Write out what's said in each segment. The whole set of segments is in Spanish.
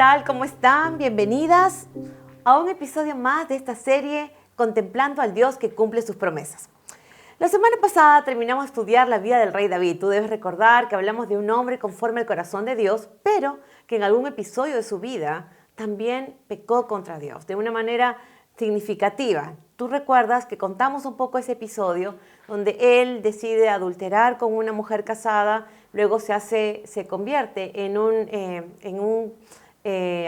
tal? ¿Cómo están? Bienvenidas a un episodio más de esta serie Contemplando al Dios que cumple sus promesas. La semana pasada terminamos de estudiar la vida del rey David. Tú debes recordar que hablamos de un hombre conforme al corazón de Dios, pero que en algún episodio de su vida también pecó contra Dios de una manera significativa. Tú recuerdas que contamos un poco ese episodio donde él decide adulterar con una mujer casada, luego se convierte en un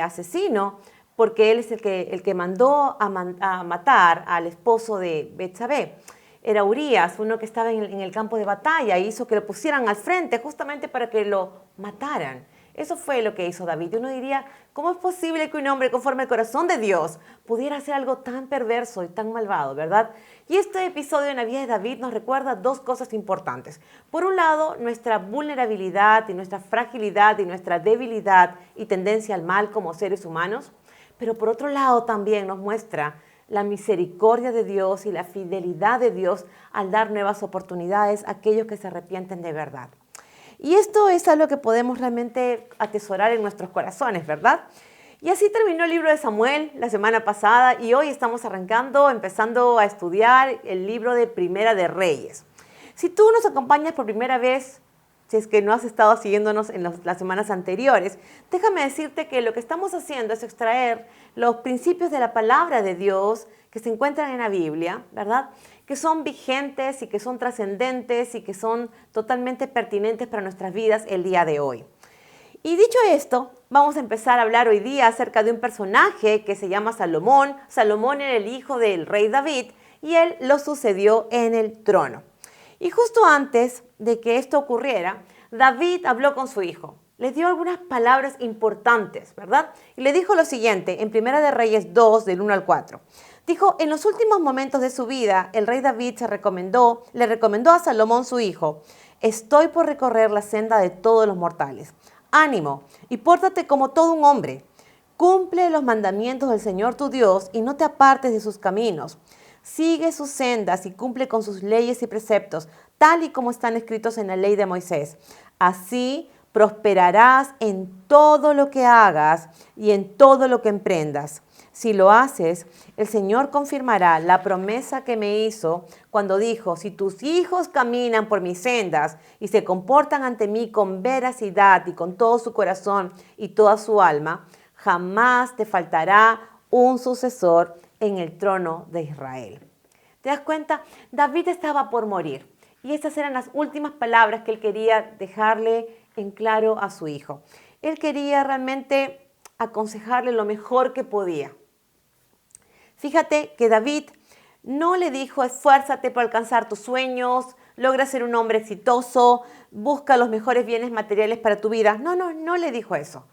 asesino, porque él es el que mandó a matar al esposo de Betsabé. Era Urías, uno que estaba en el campo de batalla, y hizo que lo pusieran al frente justamente para que lo mataran. Eso fue lo que hizo David. Y uno diría, ¿cómo es posible que un hombre conforme al corazón de Dios pudiera hacer algo tan perverso y tan malvado, verdad? Y este episodio en la vida de David nos recuerda dos cosas importantes. Por un lado, nuestra vulnerabilidad y nuestra fragilidad y nuestra debilidad y tendencia al mal como seres humanos. Pero por otro lado también nos muestra la misericordia de Dios y la fidelidad de Dios al dar nuevas oportunidades a aquellos que se arrepienten de verdad. Y esto es algo que podemos realmente atesorar en nuestros corazones, ¿verdad? Y así terminó el libro de Samuel la semana pasada y hoy estamos empezando a estudiar el libro de Primera de Reyes. Si tú nos acompañas por primera vez, si es que no has estado siguiéndonos en las semanas anteriores, déjame decirte que lo que estamos haciendo es extraer los principios de la palabra de Dios que se encuentran en la Biblia, ¿verdad? Que son vigentes y que son trascendentes y que son totalmente pertinentes para nuestras vidas el día de hoy. Y dicho esto, vamos a empezar a hablar hoy día acerca de un personaje que se llama Salomón. Salomón era el hijo del rey David y él lo sucedió en el trono. Y justo antes de que esto ocurriera, David habló con su hijo. Le dio algunas palabras importantes, ¿verdad? Y le dijo lo siguiente en Primera de Reyes 2, del 1 al 4. Dijo, en los últimos momentos de su vida, el rey David le recomendó a Salomón su hijo, estoy por recorrer la senda de todos los mortales. Ánimo y pórtate como todo un hombre. Cumple los mandamientos del Señor tu Dios y no te apartes de sus caminos. Sigue sus sendas y cumple con sus leyes y preceptos, tal y como están escritos en la ley de Moisés. Así prosperarás en todo lo que hagas y en todo lo que emprendas. Si lo haces, el Señor confirmará la promesa que me hizo cuando dijo, si tus hijos caminan por mis sendas y se comportan ante mí con veracidad y con todo su corazón y toda su alma, jamás te faltará un sucesor en el trono de Israel. ¿Te das cuenta? David estaba por morir y estas eran las últimas palabras que él quería dejarle en claro a su hijo. Él quería realmente aconsejarle lo mejor que podía. Fíjate que David no le dijo, esfuérzate por alcanzar tus sueños, logra ser un hombre exitoso, busca los mejores bienes materiales para tu vida. No le dijo eso.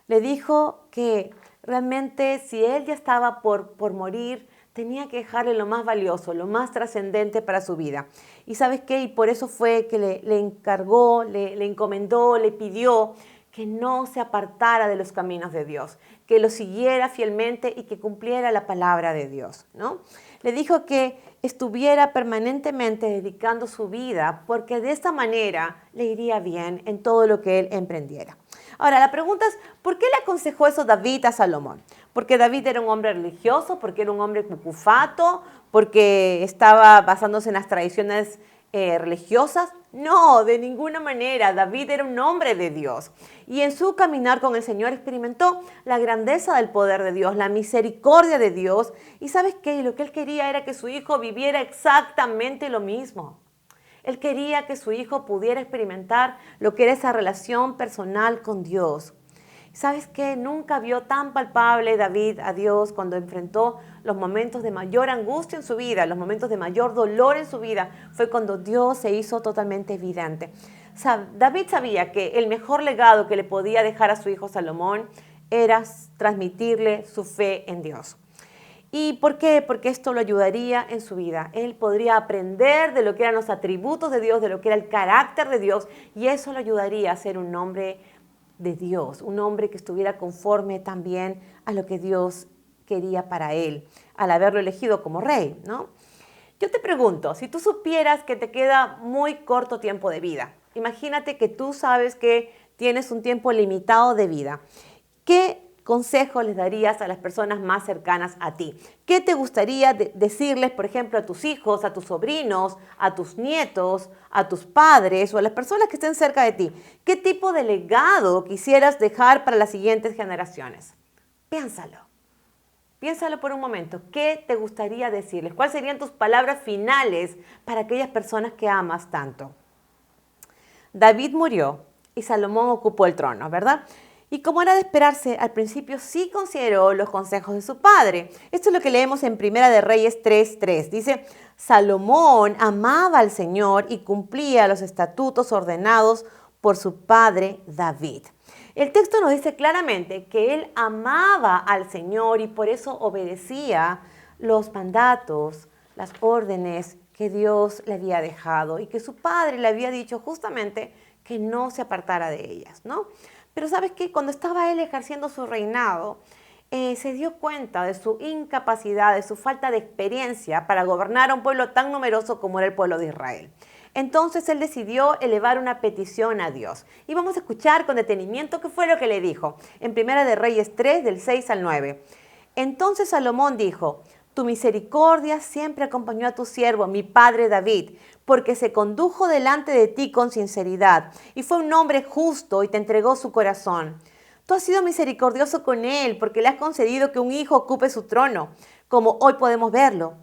Le dijo que realmente si él ya estaba por morir, tenía que dejarle lo más valioso, lo más trascendente para su vida. ¿Y sabes qué? Y por eso fue que le encargó, le encomendó, le pidió que no se apartara de los caminos de Dios, que lo siguiera fielmente y que cumpliera la palabra de Dios, ¿no? Le dijo que estuviera permanentemente dedicando su vida porque de esta manera le iría bien en todo lo que él emprendiera. Ahora, la pregunta es, ¿por qué le aconsejó eso David a Salomón? ¿Porque David era un hombre religioso? ¿Porque era un hombre cucufato? ¿Porque estaba basándose en las tradiciones religiosas? No, de ninguna manera. David era un hombre de Dios. Y en su caminar con el Señor experimentó la grandeza del poder de Dios, la misericordia de Dios. ¿Y sabes qué? Lo que él quería era que su hijo viviera exactamente lo mismo. Él quería que su hijo pudiera experimentar lo que era esa relación personal con Dios. ¿Sabes qué? Nunca vio tan palpable David a Dios cuando enfrentó los momentos de mayor angustia en su vida, los momentos de mayor dolor en su vida. Fue cuando Dios se hizo totalmente evidente. David sabía que el mejor legado que le podía dejar a su hijo Salomón era transmitirle su fe en Dios. ¿Y por qué? Porque esto lo ayudaría en su vida. Él podría aprender de lo que eran los atributos de Dios, de lo que era el carácter de Dios, y eso lo ayudaría a ser un hombre de Dios, un hombre que estuviera conforme también a lo que Dios quería para él, al haberlo elegido como rey, ¿no? Yo te pregunto, si tú supieras que te queda muy corto tiempo de vida, imagínate que tú sabes que tienes un tiempo limitado de vida, ¿qué consejo les darías a las personas más cercanas a ti? ¿Qué te gustaría decirles, por ejemplo, a tus hijos, a tus sobrinos, a tus nietos, a tus padres o a las personas que estén cerca de ti? ¿Qué tipo de legado quisieras dejar para las siguientes generaciones? Piénsalo. Piénsalo por un momento. ¿Qué te gustaría decirles? ¿Cuáles serían tus palabras finales para aquellas personas que amas tanto? David murió y Salomón ocupó el trono, ¿verdad? Y como era de esperarse, al principio sí consideró los consejos de su padre. Esto es lo que leemos en Primera de Reyes 3:3. Dice, Salomón amaba al Señor y cumplía los estatutos ordenados por su padre David. El texto nos dice claramente que él amaba al Señor y por eso obedecía los mandatos, las órdenes que Dios le había dejado y que su padre le había dicho justamente que no se apartara de ellas, ¿no? Pero ¿sabes qué? Cuando estaba él ejerciendo su reinado, se dio cuenta de su incapacidad, de su falta de experiencia para gobernar a un pueblo tan numeroso como era el pueblo de Israel. Entonces él decidió elevar una petición a Dios. Y vamos a escuchar con detenimiento qué fue lo que le dijo. En Primera de Reyes 3, del 6 al 9. Entonces Salomón dijo, tu misericordia siempre acompañó a tu siervo, mi padre David, porque se condujo delante de ti con sinceridad y fue un hombre justo y te entregó su corazón. Tú has sido misericordioso con él porque le has concedido que un hijo ocupe su trono, como hoy podemos verlo.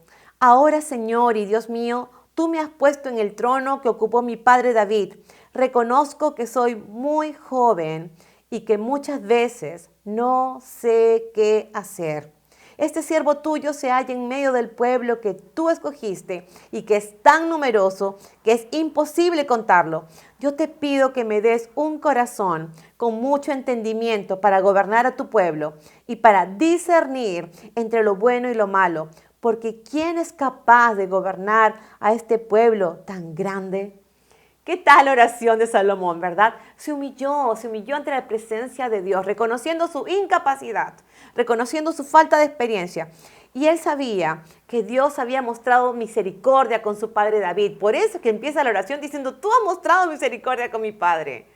Ahora, Señor y Dios mío, tú me has puesto en el trono que ocupó mi padre David. Reconozco que soy muy joven y que muchas veces no sé qué hacer. Este siervo tuyo se halla en medio del pueblo que tú escogiste y que es tan numeroso que es imposible contarlo. Yo te pido que me des un corazón con mucho entendimiento para gobernar a tu pueblo y para discernir entre lo bueno y lo malo. Porque ¿quién es capaz de gobernar a este pueblo tan grande? ¿Qué tal la oración de Salomón, verdad? Se humilló ante la presencia de Dios, reconociendo su incapacidad, reconociendo su falta de experiencia. Y él sabía que Dios había mostrado misericordia con su padre David. Por eso es que empieza la oración diciendo, tú has mostrado misericordia con mi padre.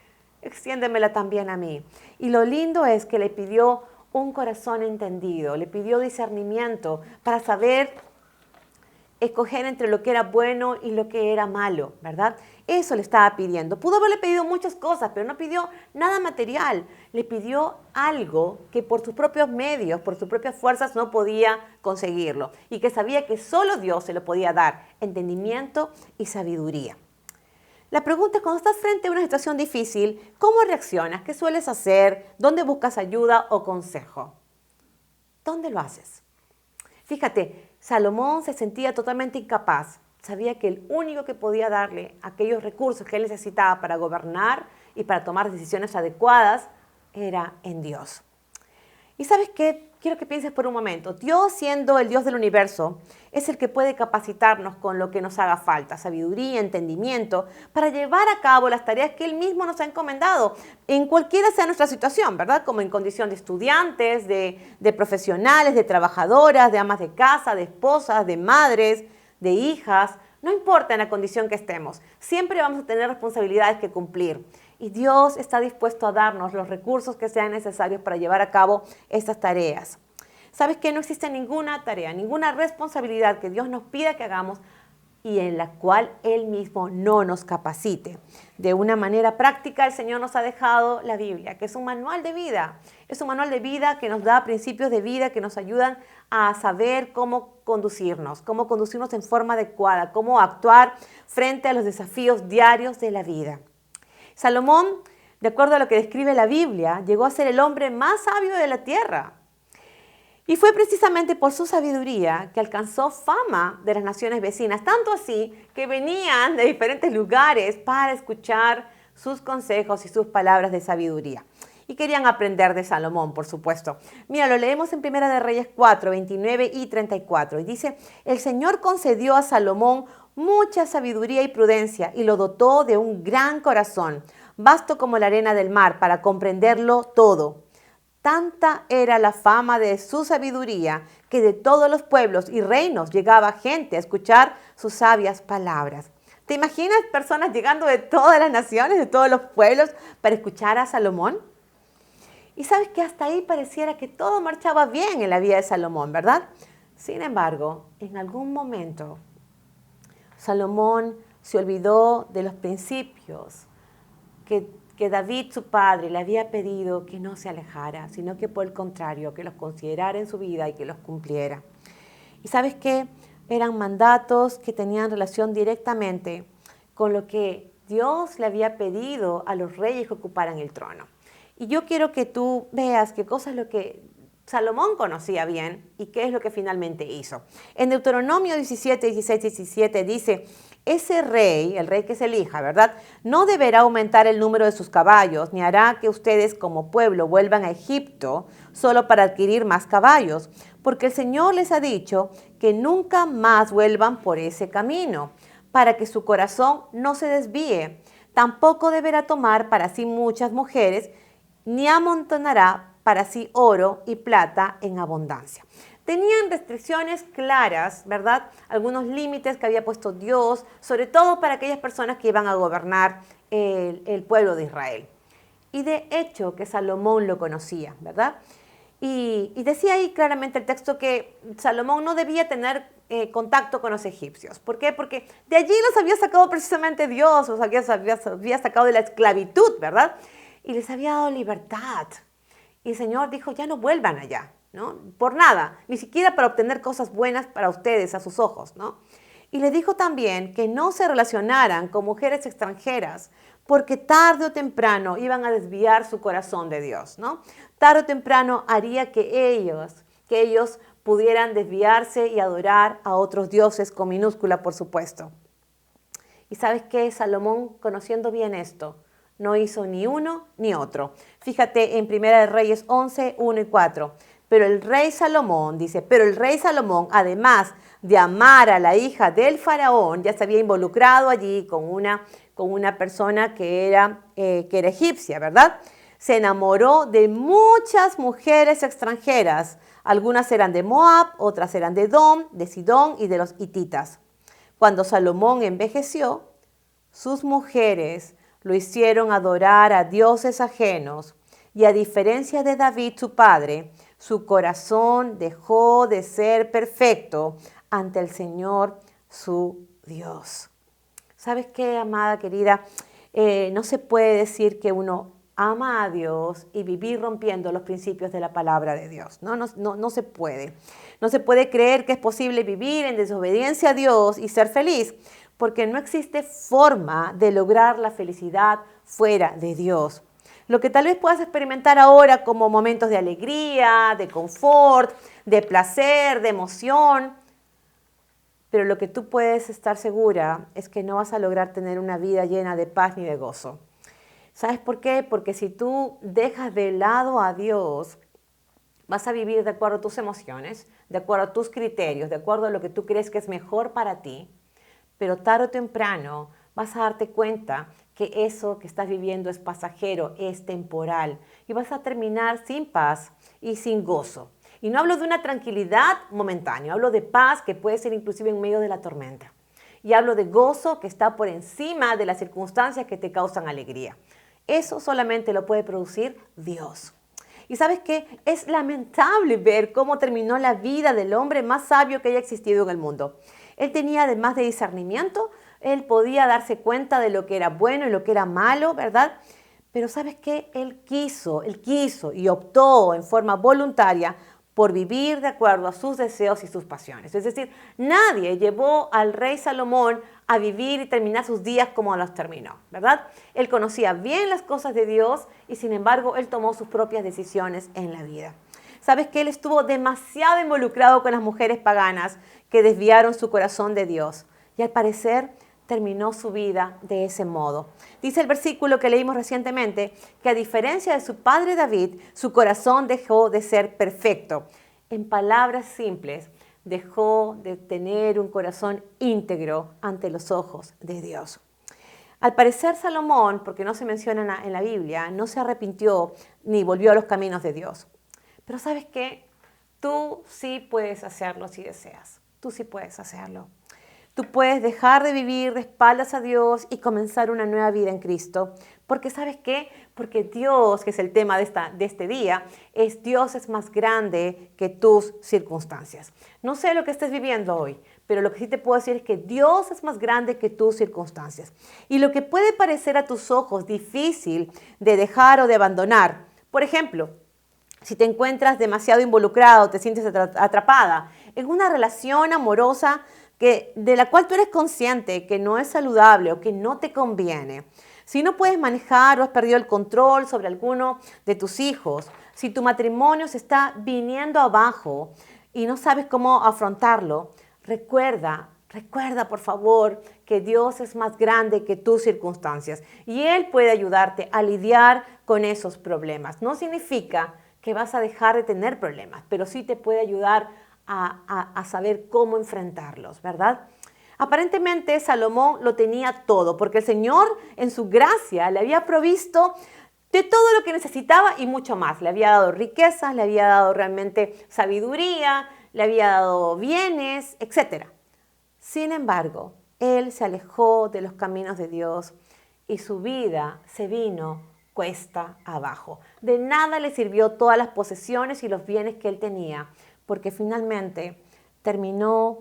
Extiéndemela también a mí. Y lo lindo es que le pidió un corazón entendido, le pidió discernimiento para saber escoger entre lo que era bueno y lo que era malo, ¿verdad? Eso le estaba pidiendo. Pudo haberle pedido muchas cosas, pero no pidió nada material. Le pidió algo que por sus propios medios, por sus propias fuerzas no podía conseguirlo y que sabía que solo Dios se lo podía dar, entendimiento y sabiduría. La pregunta es, cuando estás frente a una situación difícil, ¿cómo reaccionas? ¿Qué sueles hacer? ¿Dónde buscas ayuda o consejo? ¿Dónde lo haces? Fíjate, Salomón se sentía totalmente incapaz. Sabía que el único que podía darle aquellos recursos que él necesitaba para gobernar y para tomar decisiones adecuadas era en Dios. ¿Y sabes qué? Quiero que pienses por un momento. Dios, siendo el Dios del universo, es el que puede capacitarnos con lo que nos haga falta, sabiduría, entendimiento, para llevar a cabo las tareas que Él mismo nos ha encomendado, en cualquiera sea nuestra situación, ¿verdad? Como en condición de estudiantes, de profesionales, de trabajadoras, de amas de casa, de esposas, de madres, de hijas. No importa en la condición que estemos, siempre vamos a tener responsabilidades que cumplir. Y Dios está dispuesto a darnos los recursos que sean necesarios para llevar a cabo estas tareas. ¿Sabes qué? No existe ninguna tarea, ninguna responsabilidad que Dios nos pida que hagamos y en la cual Él mismo no nos capacite. De una manera práctica, el Señor nos ha dejado la Biblia, que es un manual de vida. Es un manual de vida que nos da principios de vida que nos ayudan a saber cómo conducirnos en forma adecuada, cómo actuar frente a los desafíos diarios de la vida. Salomón, de acuerdo a lo que describe la Biblia, llegó a ser el hombre más sabio de la tierra. Y fue precisamente por su sabiduría que alcanzó fama de las naciones vecinas, tanto así que venían de diferentes lugares para escuchar sus consejos y sus palabras de sabiduría. Y querían aprender de Salomón, por supuesto. Mira, lo leemos en Primera de Reyes 4, 29 y 34. Y dice, el Señor concedió a Salomón mucha sabiduría y prudencia y lo dotó de un gran corazón, vasto como la arena del mar, para comprenderlo todo. Tanta era la fama de su sabiduría que de todos los pueblos y reinos llegaba gente a escuchar sus sabias palabras. ¿Te imaginas personas llegando de todas las naciones, de todos los pueblos, para escuchar a Salomón? Y sabes que hasta ahí pareciera que todo marchaba bien en la vida de Salomón, ¿verdad? Sin embargo, en algún momento, Salomón se olvidó de los principios que David, su padre, le había pedido que no se alejara, sino que por el contrario, que los considerara en su vida y que los cumpliera. ¿Y sabes qué? Eran mandatos que tenían relación directamente con lo que Dios le había pedido a los reyes que ocuparan el trono. Y yo quiero que tú veas qué cosa es lo que Salomón conocía bien y qué es lo que finalmente hizo. En Deuteronomio 17, 16, 17 dice, ese rey, el rey que se elija, ¿verdad? No deberá aumentar el número de sus caballos, ni hará que ustedes como pueblo vuelvan a Egipto solo para adquirir más caballos, porque el Señor les ha dicho que nunca más vuelvan por ese camino, para que su corazón no se desvíe. Tampoco deberá tomar para sí muchas mujeres, ni amontonará para sí oro y plata en abundancia. Tenían restricciones claras, ¿verdad? Algunos límites que había puesto Dios, sobre todo para aquellas personas que iban a gobernar el pueblo de Israel. Y de hecho que Salomón lo conocía, ¿verdad? Y decía ahí claramente el texto que Salomón no debía tener contacto con los egipcios. ¿Por qué? Porque de allí los había sacado precisamente Dios, los había sacado de la esclavitud, ¿verdad? Y les había dado libertad. Y el Señor dijo, ya no vuelvan allá, ¿no? Por nada, ni siquiera para obtener cosas buenas para ustedes, a sus ojos, ¿no? Y le dijo también que no se relacionaran con mujeres extranjeras, porque tarde o temprano iban a desviar su corazón de Dios, ¿no? Tarde o temprano haría que ellos pudieran desviarse y adorar a otros dioses, con minúscula, por supuesto. ¿Y sabes qué? Salomón, conociendo bien esto, no hizo ni uno ni otro. Fíjate en Primera de Reyes 11, 1 y 4. Pero el rey Salomón, además de amar a la hija del faraón, ya se había involucrado allí con una persona que era egipcia, ¿verdad? Se enamoró de muchas mujeres extranjeras. Algunas eran de Moab, otras eran de Edom, de Sidón y de los hititas. Cuando Salomón envejeció, sus mujeres lo hicieron adorar a dioses ajenos y a diferencia de David, su padre, su corazón dejó de ser perfecto ante el Señor, su Dios. ¿Sabes qué, amada querida? No se puede decir que uno ama a Dios y vivir rompiendo los principios de la palabra de Dios. No se puede. No se puede creer que es posible vivir en desobediencia a Dios y ser feliz, porque no existe forma de lograr la felicidad fuera de Dios. Lo que tal vez puedas experimentar ahora como momentos de alegría, de confort, de placer, de emoción, pero lo que tú puedes estar segura es que no vas a lograr tener una vida llena de paz ni de gozo. ¿Sabes por qué? Porque si tú dejas de lado a Dios, vas a vivir de acuerdo a tus emociones, de acuerdo a tus criterios, de acuerdo a lo que tú crees que es mejor para ti, pero tarde o temprano vas a darte cuenta que eso que estás viviendo es pasajero, es temporal, y vas a terminar sin paz y sin gozo. Y no hablo de una tranquilidad momentánea, hablo de paz que puede ser inclusive en medio de la tormenta. Y hablo de gozo que está por encima de las circunstancias que te causan alegría. Eso solamente lo puede producir Dios. Y ¿sabes qué? Es lamentable ver cómo terminó la vida del hombre más sabio que haya existido en el mundo. Él tenía, además de discernimiento, él podía darse cuenta de lo que era bueno y lo que era malo, ¿verdad? Pero ¿sabes qué? Él quiso y optó en forma voluntaria por vivir de acuerdo a sus deseos y sus pasiones. Es decir, nadie llevó al rey Salomón a vivir y terminar sus días como los terminó, ¿verdad? Él conocía bien las cosas de Dios y sin embargo él tomó sus propias decisiones en la vida. ¿Sabes que él estuvo demasiado involucrado con las mujeres paganas que desviaron su corazón de Dios? Y al parecer terminó su vida de ese modo. Dice el versículo que leímos recientemente que a diferencia de su padre David, su corazón dejó de ser perfecto. En palabras simples, dejó de tener un corazón íntegro ante los ojos de Dios. Al parecer Salomón, porque no se menciona en la Biblia, no se arrepintió ni volvió a los caminos de Dios. Pero ¿sabes qué? Tú sí puedes hacerlo si deseas. Tú sí puedes hacerlo. Tú puedes dejar de vivir de espaldas a Dios y comenzar una nueva vida en Cristo. Porque ¿sabes qué? Porque Dios, que es el tema de este día, Dios es más grande que tus circunstancias. No sé lo que estés viviendo hoy, pero lo que sí te puedo decir es que Dios es más grande que tus circunstancias. Y lo que puede parecer a tus ojos difícil de dejar o de abandonar, por ejemplo, si te encuentras demasiado involucrado, te sientes atrapada en una relación amorosa de la cual tú eres consciente que no es saludable o que no te conviene. Si no puedes manejar o has perdido el control sobre alguno de tus hijos, si tu matrimonio se está viniendo abajo y no sabes cómo afrontarlo, recuerda por favor que Dios es más grande que tus circunstancias y Él puede ayudarte a lidiar con esos problemas. No significa que vas a dejar de tener problemas, pero sí te puede ayudar a saber cómo enfrentarlos, ¿verdad? Aparentemente Salomón lo tenía todo, porque el Señor en su gracia le había provisto de todo lo que necesitaba y mucho más. Le había dado riquezas, le había dado realmente sabiduría, le había dado bienes, etc. Sin embargo, él se alejó de los caminos de Dios y su vida se vino cuesta abajo. De nada le sirvió todas las posesiones y los bienes que él tenía, porque finalmente terminó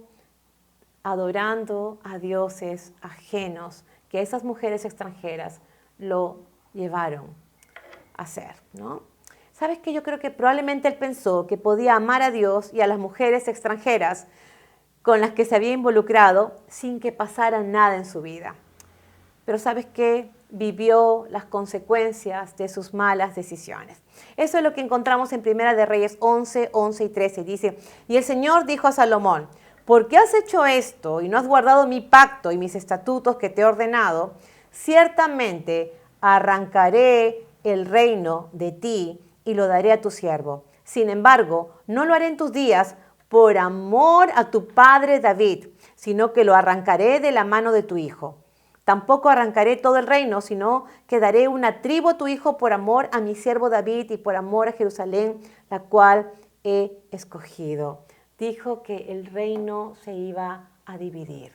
adorando a dioses ajenos que esas mujeres extranjeras lo llevaron a hacer, ¿no? ¿Sabes qué? Yo creo que probablemente él pensó que podía amar a Dios y a las mujeres extranjeras con las que se había involucrado sin que pasara nada en su vida. Pero ¿sabes qué? Vivió las consecuencias de sus malas decisiones. Eso es lo que encontramos en Primera de Reyes 11, 11 y 13. Dice, y el Señor dijo a Salomón, ¿por qué has hecho esto y no has guardado mi pacto y mis estatutos que te he ordenado? Ciertamente arrancaré el reino de ti y lo daré a tu siervo. Sin embargo, no lo haré en tus días por amor a tu padre David, sino que lo arrancaré de la mano de tu hijo. Tampoco arrancaré todo el reino, sino que daré una tribu a tu hijo por amor a mi siervo David y por amor a Jerusalén, la cual he escogido. Dijo que el reino se iba a dividir.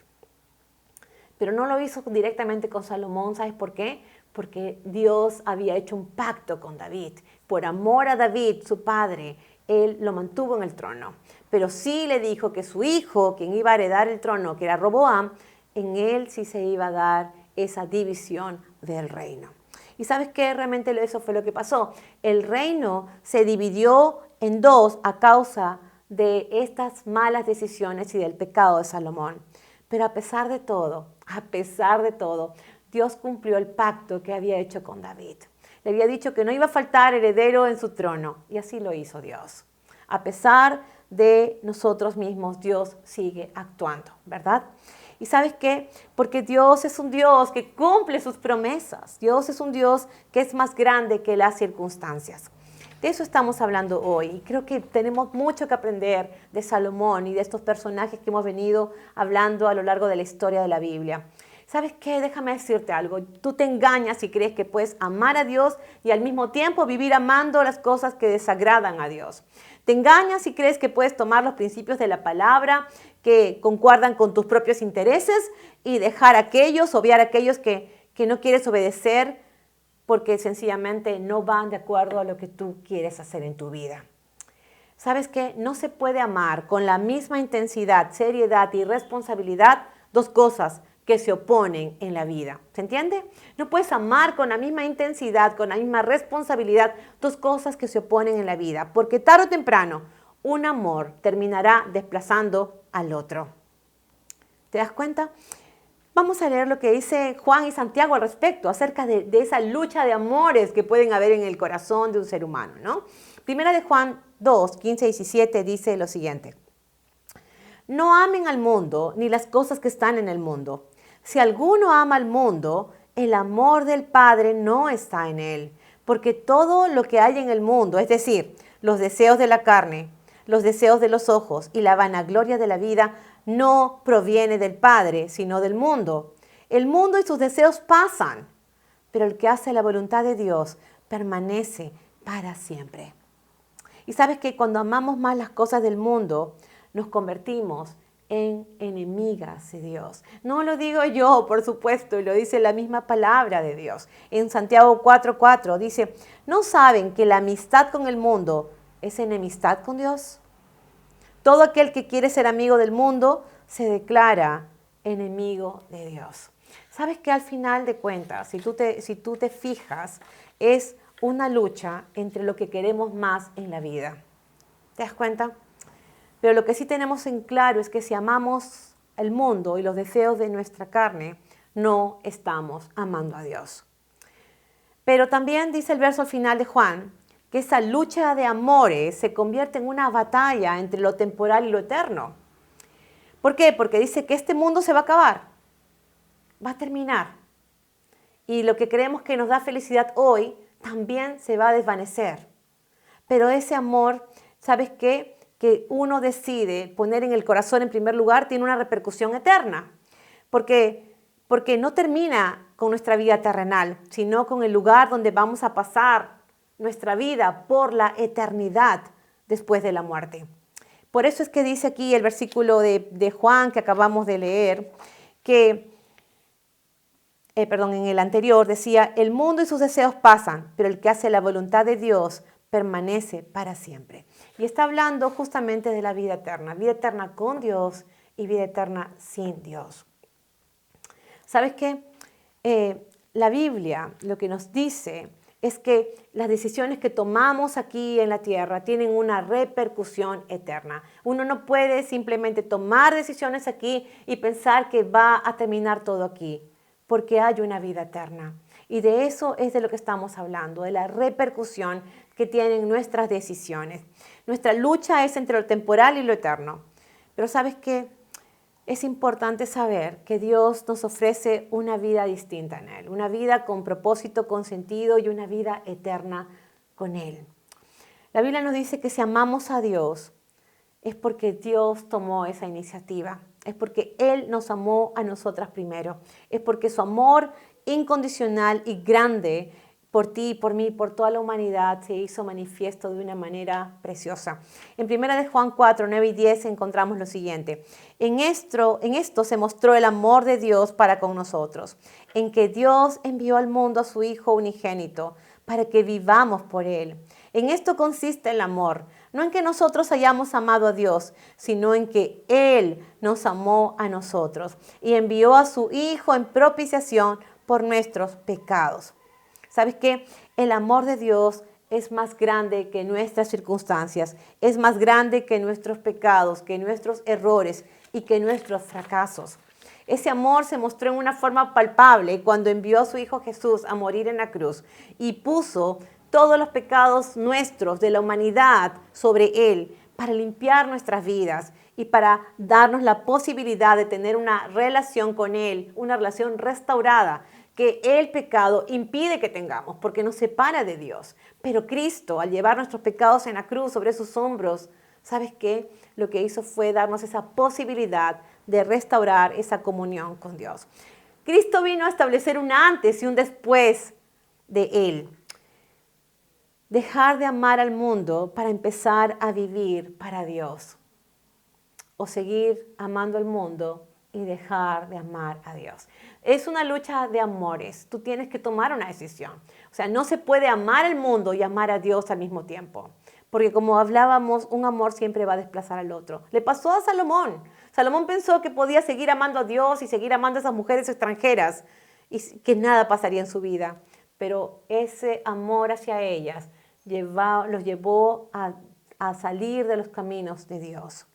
Pero no lo hizo directamente con Salomón, ¿sabes por qué? Porque Dios había hecho un pacto con David. Por amor a David, su padre, él lo mantuvo en el trono. Pero sí le dijo que su hijo, quien iba a heredar el trono, que era Roboam, en él sí se iba a dar esa división del reino. ¿Y sabes qué? Realmente eso fue lo que pasó. El reino se dividió en dos a causa de estas malas decisiones y del pecado de Salomón. Pero a pesar de todo, Dios cumplió el pacto que había hecho con David. Le había dicho que no iba a faltar heredero en su trono, y así lo hizo Dios. A pesar de nosotros mismos, Dios sigue actuando, ¿verdad? ¿Y sabes qué? Porque Dios es un Dios que cumple sus promesas. Dios es un Dios que es más grande que las circunstancias. De eso estamos hablando hoy. Y creo que tenemos mucho que aprender de Salomón y de estos personajes que hemos venido hablando a lo largo de la historia de la Biblia. ¿Sabes qué? Déjame decirte algo. Tú te engañas si crees que puedes amar a Dios y al mismo tiempo vivir amando las cosas que desagradan a Dios. Te engañas si crees que puedes tomar los principios de la palabra que concuerdan con tus propios intereses y dejar aquellos, obviar aquellos que no quieres obedecer porque sencillamente no van de acuerdo a lo que tú quieres hacer en tu vida. ¿Sabes qué? No se puede amar con la misma intensidad, seriedad y responsabilidad dos cosas que se oponen en la vida. ¿Se entiende? No puedes amar con la misma intensidad, con la misma responsabilidad, dos cosas que se oponen en la vida, porque tarde o temprano un amor terminará desplazando al otro. ¿Te das cuenta? Vamos a leer lo que dice Juan y Santiago al respecto, acerca de esa lucha de amores que pueden haber en el corazón de un ser humano, ¿no? Primera de Juan 2, 15 y 17 dice lo siguiente. No amen al mundo ni las cosas que están en el mundo. Si alguno ama al mundo, el amor del Padre no está en él, porque todo lo que hay en el mundo, es decir, los deseos de la carne, los deseos de los ojos y la vanagloria de la vida, no proviene del Padre, sino del mundo. El mundo y sus deseos pasan, pero el que hace la voluntad de Dios permanece para siempre. Y sabes que cuando amamos más las cosas del mundo, nos convertimos enemigas de Dios. No lo digo yo, por supuesto, y lo dice la misma palabra de Dios. En Santiago 4:4 dice, ¿no saben que la amistad con el mundo es enemistad con Dios? Todo aquel que quiere ser amigo del mundo se declara enemigo de Dios. ¿Sabes que al final de cuentas, si tú te fijas, es una lucha entre lo que queremos más en la vida? ¿Te das cuenta? Pero lo que sí tenemos en claro es que si amamos el mundo y los deseos de nuestra carne, no estamos amando a Dios. Pero también dice el verso al final de Juan, que esa lucha de amores se convierte en una batalla entre lo temporal y lo eterno. ¿Por qué? Porque dice que este mundo se va a acabar, va a terminar. Y lo que creemos que nos da felicidad hoy también se va a desvanecer. Pero ese amor, ¿sabes qué? Que uno decide poner en el corazón en primer lugar, tiene una repercusión eterna. Porque no termina con nuestra vida terrenal, sino con el lugar donde vamos a pasar nuestra vida por la eternidad después de la muerte. Por eso es que dice aquí el versículo de Juan que acabamos de leer, que, en el anterior decía, el mundo y sus deseos pasan, pero el que hace la voluntad de Dios permanece para siempre. Y está hablando justamente de la vida eterna con Dios y vida eterna sin Dios. ¿Sabes qué? La Biblia lo que nos dice es que las decisiones que tomamos aquí en la tierra tienen una repercusión eterna. Uno no puede simplemente tomar decisiones aquí y pensar que va a terminar todo aquí, porque hay una vida eterna. Y de eso es de lo que estamos hablando, de la repercusión que tienen nuestras decisiones. Nuestra lucha es entre lo temporal y lo eterno. Pero ¿sabes qué? Es importante saber que Dios nos ofrece una vida distinta en Él, una vida con propósito, con sentido y una vida eterna con Él. La Biblia nos dice que si amamos a Dios es porque Dios tomó esa iniciativa, es porque Él nos amó a nosotras primero, es porque su amor incondicional y grande por ti, por mí, por toda la humanidad se hizo manifiesto de una manera preciosa. En 1 Juan 4, 9 y 10 encontramos lo siguiente. En esto se mostró el amor de Dios para con nosotros, en que Dios envió al mundo a su Hijo unigénito para que vivamos por Él. En esto consiste el amor, no en que nosotros hayamos amado a Dios, sino en que Él nos amó a nosotros y envió a su Hijo en propiciación por nuestros pecados. ¿Sabes qué? El amor de Dios es más grande que nuestras circunstancias, es más grande que nuestros pecados, que nuestros errores y que nuestros fracasos. Ese amor se mostró en una forma palpable cuando envió a su Hijo Jesús a morir en la cruz y puso todos los pecados nuestros de la humanidad sobre Él para limpiar nuestras vidas y para darnos la posibilidad de tener una relación con Él, una relación restaurada, que el pecado impide que tengamos, porque nos separa de Dios. Pero Cristo, al llevar nuestros pecados en la cruz sobre sus hombros, ¿sabes qué? Lo que hizo fue darnos esa posibilidad de restaurar esa comunión con Dios. Cristo vino a establecer un antes y un después de Él. Dejar de amar al mundo para empezar a vivir para Dios. O seguir amando al mundo y dejar de amar a Dios. Es una lucha de amores. Tú tienes que tomar una decisión. O sea, no se puede amar al mundo y amar a Dios al mismo tiempo. Porque como hablábamos, un amor siempre va a desplazar al otro. Le pasó a Salomón. Salomón pensó que podía seguir amando a Dios y seguir amando a esas mujeres extranjeras y que nada pasaría en su vida. Pero ese amor hacia ellas los llevó a salir de los caminos de Dios.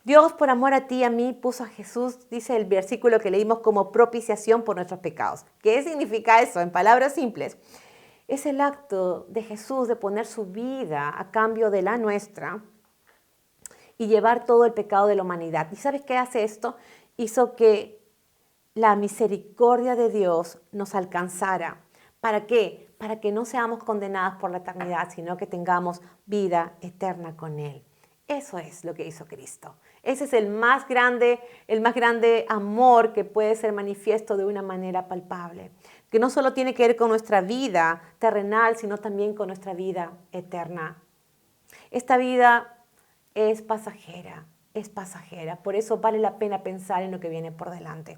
Dios, por amor a ti y a mí, puso a Jesús, dice el versículo que leímos, como propiciación por nuestros pecados. ¿Qué significa eso? En palabras simples, es el acto de Jesús de poner su vida a cambio de la nuestra y llevar todo el pecado de la humanidad. ¿Y sabes qué hace esto? Hizo que la misericordia de Dios nos alcanzara. ¿Para qué? Para que no seamos condenadas por la eternidad, sino que tengamos vida eterna con Él. Eso es lo que hizo Cristo. Ese es el más grande amor que puede ser manifiesto de una manera palpable. Que no solo tiene que ver con nuestra vida terrenal, sino también con nuestra vida eterna. Esta vida es pasajera, es pasajera. Por eso vale la pena pensar en lo que viene por delante.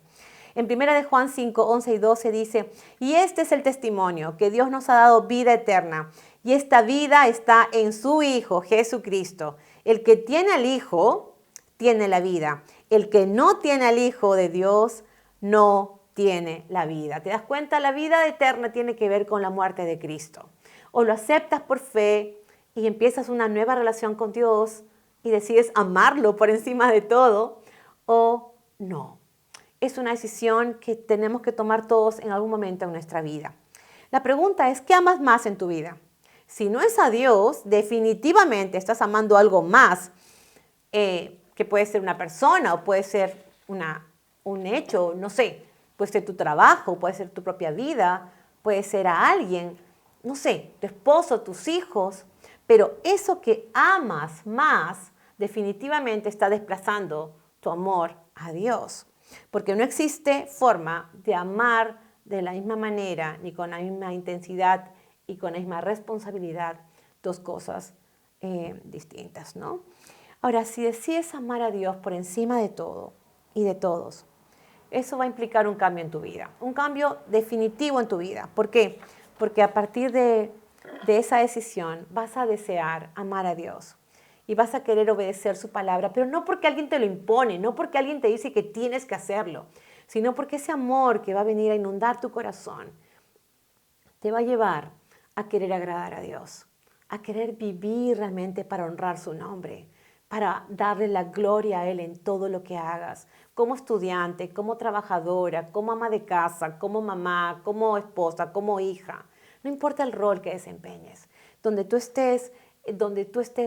En 1 de Juan 5, 11 y 12 dice, y este es el testimonio, que Dios nos ha dado vida eterna, y esta vida está en su Hijo, Jesucristo. El que tiene al Hijo, tiene la vida. El que no tiene al Hijo de Dios, no tiene la vida. ¿Te das cuenta? La vida eterna tiene que ver con la muerte de Cristo. O lo aceptas por fe y empiezas una nueva relación con Dios y decides amarlo por encima de todo, o no. Es una decisión que tenemos que tomar todos en algún momento en nuestra vida. La pregunta es, ¿qué amas más en tu vida? Si no es a Dios, definitivamente estás amando algo más, que puede ser una persona o puede ser un hecho, no sé, puede ser tu trabajo, puede ser tu propia vida, puede ser a alguien, no sé, tu esposo, tus hijos, pero eso que amas más definitivamente está desplazando tu amor a Dios, porque no existe forma de amar de la misma manera ni con la misma intensidad y con la misma responsabilidad dos cosas distintas, ¿no? Ahora, si decides amar a Dios por encima de todo y de todos, eso va a implicar un cambio en tu vida, un cambio definitivo en tu vida. ¿Por qué? Porque a partir de esa decisión vas a desear amar a Dios y vas a querer obedecer su palabra, pero no porque alguien te lo impone, no porque alguien te dice que tienes que hacerlo, sino porque ese amor que va a venir a inundar tu corazón te va a llevar a querer agradar a Dios, a querer vivir realmente para honrar su nombre, para darle la gloria a Él en todo lo que hagas, como estudiante, como trabajadora, como ama de casa, como mamá, como esposa, como hija. No importa el rol que desempeñes, donde tú estés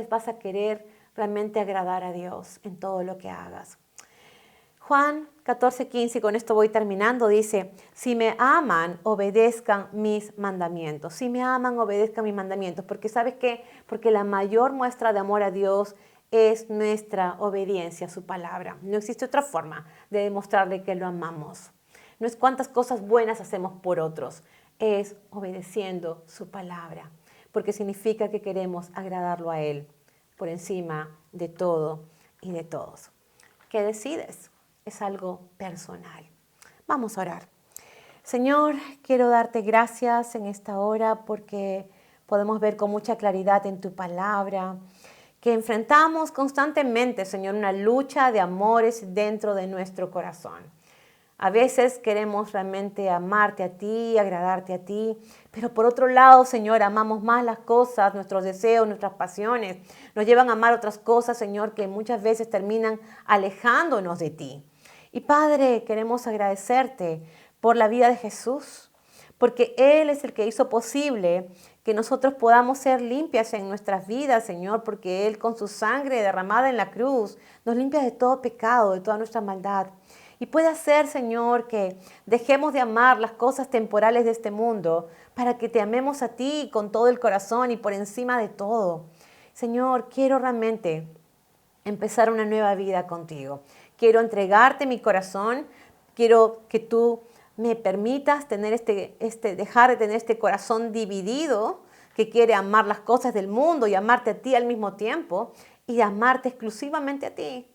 vas a querer realmente agradar a Dios en todo lo que hagas. Juan 14:15, y con esto voy terminando, dice, si me aman, obedezcan mis mandamientos. Si me aman, obedezcan mis mandamientos. Porque ¿sabes qué? Porque la mayor muestra de amor a Dios es nuestra obediencia a su palabra. No existe otra forma de demostrarle que lo amamos. No es cuántas cosas buenas hacemos por otros, es obedeciendo su palabra. Porque significa que queremos agradarlo a Él por encima de todo y de todos. ¿Qué decides? Es algo personal. Vamos a orar. Señor, quiero darte gracias en esta hora porque podemos ver con mucha claridad en tu palabra que enfrentamos constantemente, Señor, una lucha de amores dentro de nuestro corazón. A veces queremos realmente amarte a ti, agradarte a ti, pero por otro lado, Señor, amamos más las cosas, nuestros deseos, nuestras pasiones. Nos llevan a amar otras cosas, Señor, que muchas veces terminan alejándonos de ti. Y Padre, queremos agradecerte por la vida de Jesús, porque Él es el que hizo posible que nosotros podamos ser limpias en nuestras vidas, Señor, porque Él con su sangre derramada en la cruz nos limpia de todo pecado, de toda nuestra maldad. Y puede hacer, Señor, que dejemos de amar las cosas temporales de este mundo para que te amemos a ti con todo el corazón y por encima de todo. Señor, quiero realmente empezar una nueva vida contigo. Quiero entregarte mi corazón. Quiero que tú me permitas tener dejar de tener este corazón dividido que quiere amar las cosas del mundo y amarte a ti al mismo tiempo y amarte exclusivamente a ti.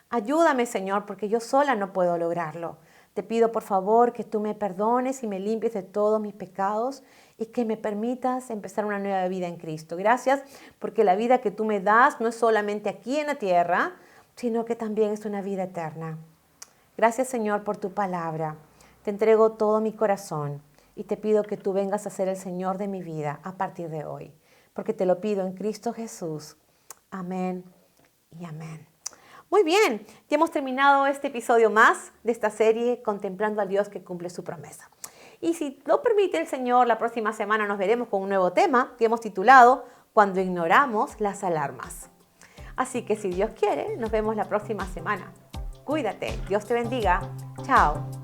Ayúdame, Señor, porque yo sola no puedo lograrlo. Te pido, por favor, que tú me perdones y me limpies de todos mis pecados y que me permitas empezar una nueva vida en Cristo. Gracias, porque la vida que tú me das no es solamente aquí en la tierra, sino que también es una vida eterna. Gracias, Señor, por tu palabra. Te entrego todo mi corazón y te pido que tú vengas a ser el Señor de mi vida a partir de hoy, porque te lo pido en Cristo Jesús. Amén y amén. Muy bien, ya hemos terminado este episodio más de esta serie Contemplando al Dios que cumple su promesa. Y si lo permite el Señor, la próxima semana nos veremos con un nuevo tema que hemos titulado Cuando ignoramos las alarmas. Así que si Dios quiere, nos vemos la próxima semana. Cuídate, Dios te bendiga. Chao.